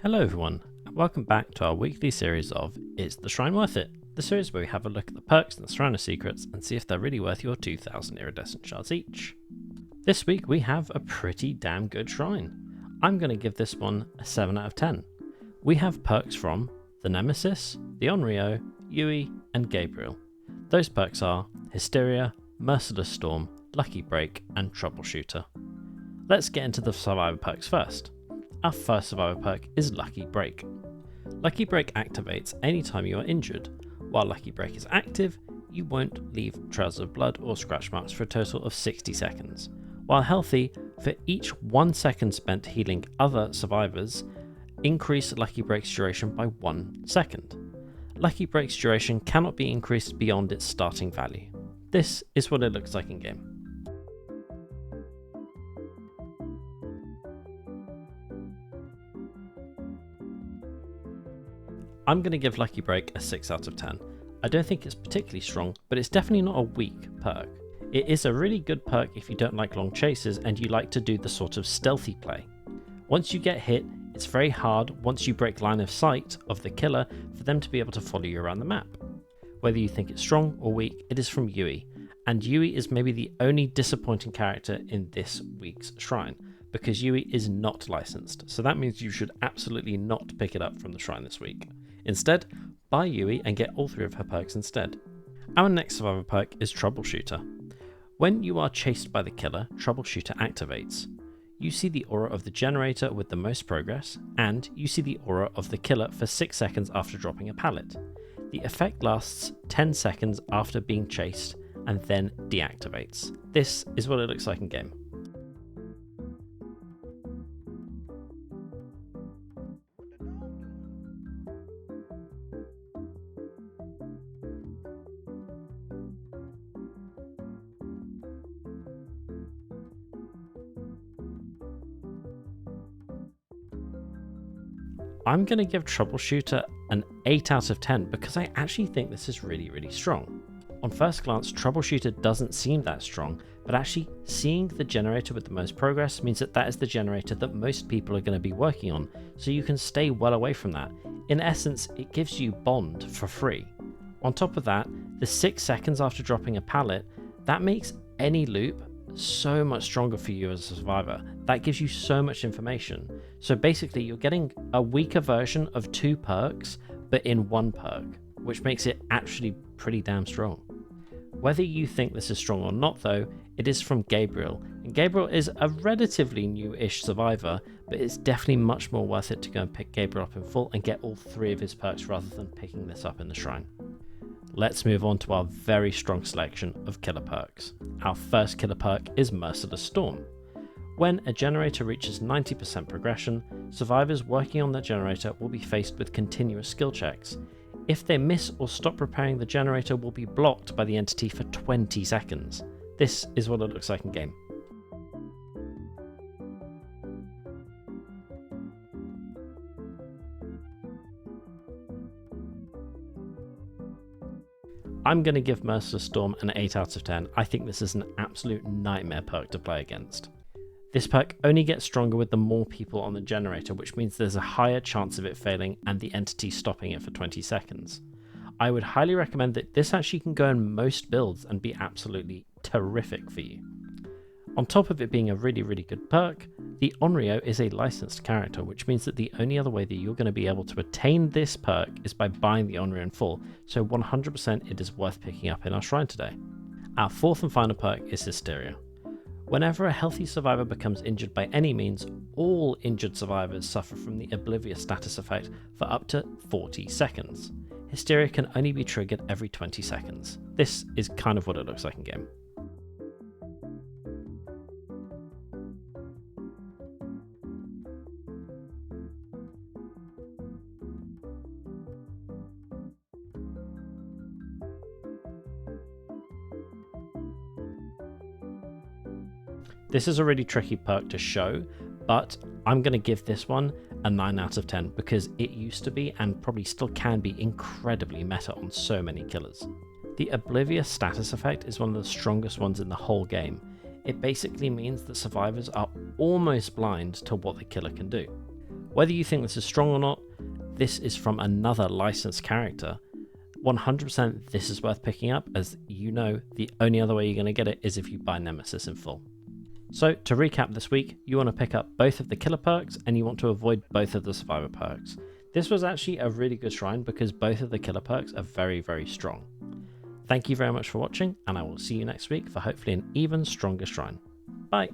Hello everyone, and welcome back to our weekly series of Is the Shrine Worth It? The series where we have a look at the perks and the Shrine of Secrets and see if they're really worth your 2,000 iridescent shards each. This week we have a pretty damn good shrine. I'm going to give this one a 7 out of 10. We have perks from the Nemesis, the Onryo, Yui, and Gabriel. Those perks are Hysteria, Merciless Storm, Lucky Break, and Troubleshooter. Let's get into the survivor perks first. Our first survivor perk is Lucky Break. Lucky Break activates anytime you are injured. While Lucky Break is active, you won't leave trails of blood or scratch marks for a total of 60 seconds. While healthy, for each 1 second spent healing other survivors, increase Lucky Break's duration by 1 second. Lucky Break's duration cannot be increased beyond its starting value. This is what it looks like in game. I'm going to give Lucky Break a 6 out of 10. I don't think it's particularly strong, but it's definitely not a weak perk. It is a really good perk if you don't like long chases and you like to do the sort of stealthy play. Once you get hit, it's very hard once you break line of sight of the killer for them to be able to follow you around the map. Whether you think it's strong or weak, it is from Yui, and Yui is maybe the only disappointing character in this week's shrine, because Yui is not licensed, so that means you should absolutely not pick it up from the shrine this week. Instead, buy Yui and get all 3 of her perks instead. Our next survivor perk is Troubleshooter. When you are chased by the killer, Troubleshooter activates. You see the aura of the generator with the most progress, and you see the aura of the killer for 6 seconds after dropping a pallet. The effect lasts 10 seconds after being chased and then deactivates. This is what it looks like in game. I'm going to give Troubleshooter an 8 out of 10 because I actually think this is really strong. On first glance, Troubleshooter doesn't seem that strong, but actually seeing the generator with the most progress means that is the generator that most people are going to be working on, so you can stay well away from that. In essence, it gives you Bond for free. On top of that, the 6 seconds after dropping a pallet, that makes any loop so much stronger for you as a survivor. That gives you so much information. So basically you're getting a weaker version of 2 perks but in 1 perk, which makes it actually pretty damn strong. Whether you think this is strong or not though, it is from Gabriel, and Gabriel is a relatively new-ish survivor, but it's definitely much more worth it to go and pick Gabriel up in full and get all 3 of his perks rather than picking this up in the shrine. Let's move on to our very strong selection of killer perks. Our first killer perk is Merciless Storm. When a generator reaches 90% progression, survivors working on that generator will be faced with continuous skill checks. If they miss or stop repairing the generator will be blocked by the entity for 20 seconds. This is what it looks like in game. I'm going to give Merciless Storm an 8 out of 10. I think this is an absolute nightmare perk to play against. This perk only gets stronger with the more people on the generator, which means there's a higher chance of it failing and the entity stopping it for 20 seconds. I would highly recommend that this actually can go in most builds and be absolutely terrific for you. On top of it being a really good perk, the Onryo is a licensed character, which means that the only other way that you're going to be able to attain this perk is by buying the Onryo in full, so 100% it is worth picking up in our shrine today. Our fourth and final perk is Hysteria. Whenever a healthy survivor becomes injured by any means, all injured survivors suffer from the Oblivious status effect for up to 40 seconds. Hysteria can only be triggered every 20 seconds. This is kind of what it looks like in game. This is a really tricky perk to show, but I'm going to give this one a 9 out of 10 because it used to be and probably still can be incredibly meta on so many killers. The Oblivious status effect is one of the strongest ones in the whole game. It basically means that survivors are almost blind to what the killer can do. Whether you think this is strong or not, this is from another licensed character. 100% this is worth picking up, as you know the only other way you're going to get it is if you buy Nemesis in full. So to recap this week, you want to pick up both of the killer perks and you want to avoid both of the survivor perks. This was actually a really good shrine because both of the killer perks are very, very strong. Thank you very much for watching, and I will see you next week for hopefully an even stronger shrine. Bye!